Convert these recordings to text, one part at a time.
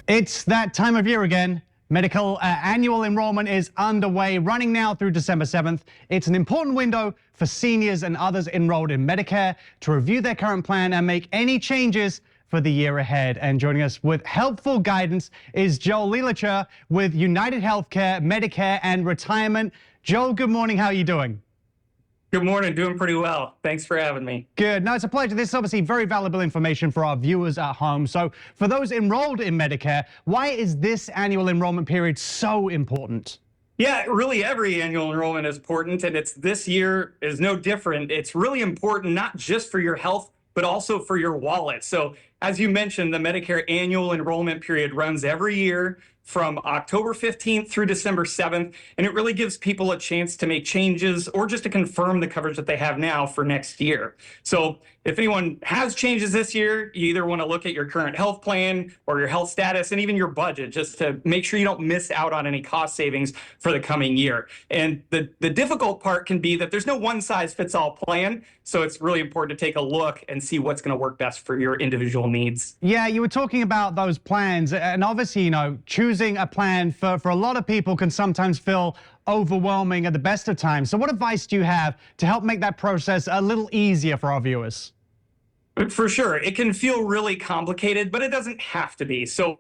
It's that time of year again. Medical annual enrollment is underway, running now through December 7th. It's an important window for seniors and others enrolled in Medicare to review their current plan and make any changes for the year ahead. And joining us with helpful guidance is Joel LeLaCheur with UnitedHealthcare Medicare and Retirement. Joel, good morning. How are you doing? Good morning. Doing pretty well. Thanks for having me. Good. No, it's a pleasure. This is obviously very valuable information for our viewers at home. So for those enrolled in Medicare, why is this annual enrollment period so important? Yeah, really every annual enrollment is important, and this year is no different. It's really important not just for your health, but also for your wallet. So as you mentioned, the Medicare annual enrollment period runs every year from October 15th through December 7th, and it really gives people a chance to make changes or just to confirm the coverage that they have now for next year. So if anyone has changes this year, you either want to look at your current health plan or your health status and even your budget just to make sure you don't miss out on any cost savings for the coming year. And the difficult part can be that there's no one-size-fits-all plan, so it's really important to take a look and see what's going to work best for your individual needs. Yeah, you were talking about those plans, and obviously, choosing a plan for a lot of people can sometimes feel overwhelming at the best of times. So what advice do you have to help make that process a little easier for our viewers? For sure. It can feel really complicated, but it doesn't have to be. So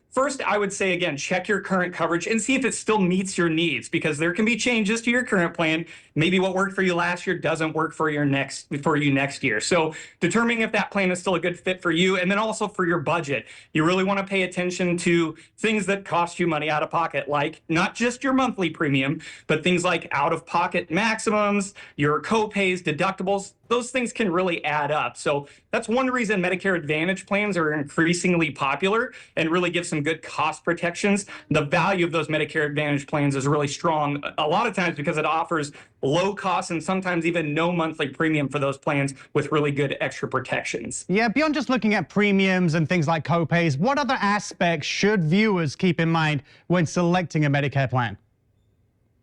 first, I would say, again, check your current coverage and see if it still meets your needs, because there can be changes to your current plan. Maybe what worked for you last year doesn't work for you next year. So determining if that plan is still a good fit for you, and then also for your budget. You really want to pay attention to things that cost you money out of pocket, like not just your monthly premium, but things like out-of-pocket maximums, your co-pays, deductibles. Those things can really add up. So that's one reason Medicare Advantage plans are increasingly popular and really give some good cost protections. The value of those Medicare Advantage plans is really strong, a lot of times because it offers low costs and sometimes even no monthly premium for those plans with really good extra protections. Yeah, beyond just looking at premiums and things like co-pays, what other aspects should viewers keep in mind when selecting a Medicare plan?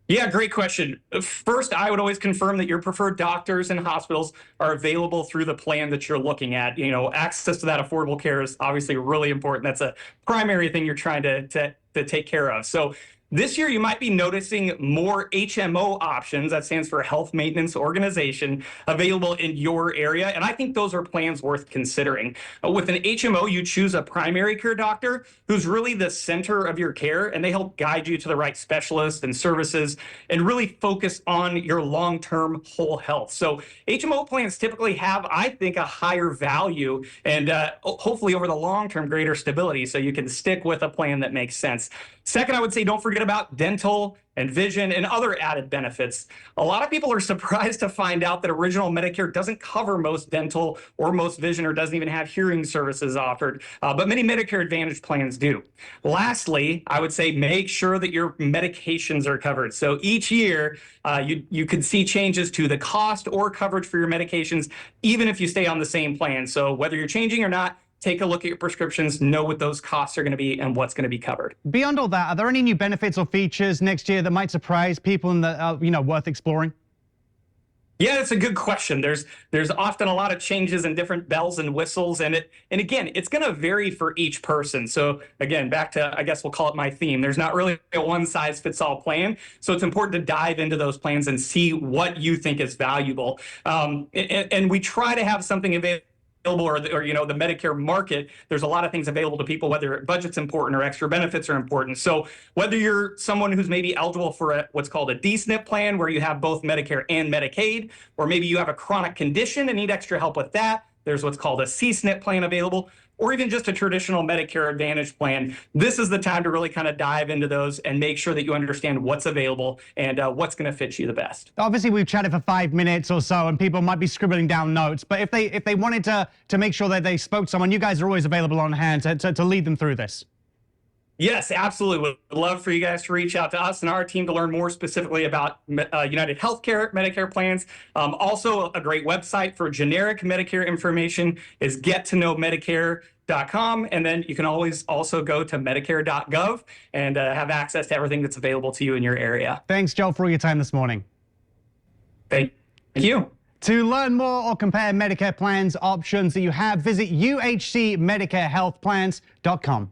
Yeah, great question. First, I would always confirm that your preferred doctors and hospitals are available through the plan that you're looking at. Access to that affordable care is obviously really important. That's a primary thing you're trying to take care of. So this year, you might be noticing more HMO options, that stands for Health Maintenance Organization, available in your area. And I think those are plans worth considering. With an HMO, you choose a primary care doctor who's really the center of your care, and they help guide you to the right specialists and services and really focus on your long-term whole health. So HMO plans typically have, I think, a higher value and hopefully over the long term, greater stability, so you can stick with a plan that makes sense. Second, I would say don't forget about dental and vision and other added benefits. A lot of people are surprised to find out that original Medicare doesn't cover most dental or most vision, or doesn't even have hearing services offered, but many Medicare Advantage plans do. Lastly, I would say make sure that your medications are covered. So each year, you could see changes to the cost or coverage for your medications, even if you stay on the same plan. So whether you're changing or not, take a look at your prescriptions, know what those costs are going to be and what's going to be covered. Beyond all that, are there any new benefits or features next year that might surprise people and that worth exploring? Yeah, that's a good question. There's often a lot of changes and different bells and whistles, and again, it's going to vary for each person. So again, back to, I guess we'll call it my theme. There's not really a one-size-fits-all plan, so it's important to dive into those plans and see what you think is valuable. And we try to have something available. Or the Medicare market, there's a lot of things available to people, whether budget's important or extra benefits are important. So whether you're someone who's maybe eligible for what's called a D-SNP plan, where you have both Medicare and Medicaid, or maybe you have a chronic condition and need extra help with that, there's what's called a C-SNP plan available, or even just a traditional Medicare Advantage plan. This is the time to really kind of dive into those and make sure that you understand what's available and what's going to fit you the best. Obviously, we've chatted for 5 minutes or so, and people might be scribbling down notes. But if they wanted to make sure that they spoke to someone, you guys are always available on hand to lead them through this. Yes, absolutely. Would love for you guys to reach out to us and our team to learn more specifically about UnitedHealthcare Medicare plans. Also, a great website for generic Medicare information is gettoknowmedicare.com. And then you can always also go to medicare.gov and have access to everything that's available to you in your area. Thanks, Joel, for all your time this morning. Thank you. To learn more or compare Medicare plans options that you have, visit uhcmedicarehealthplans.com.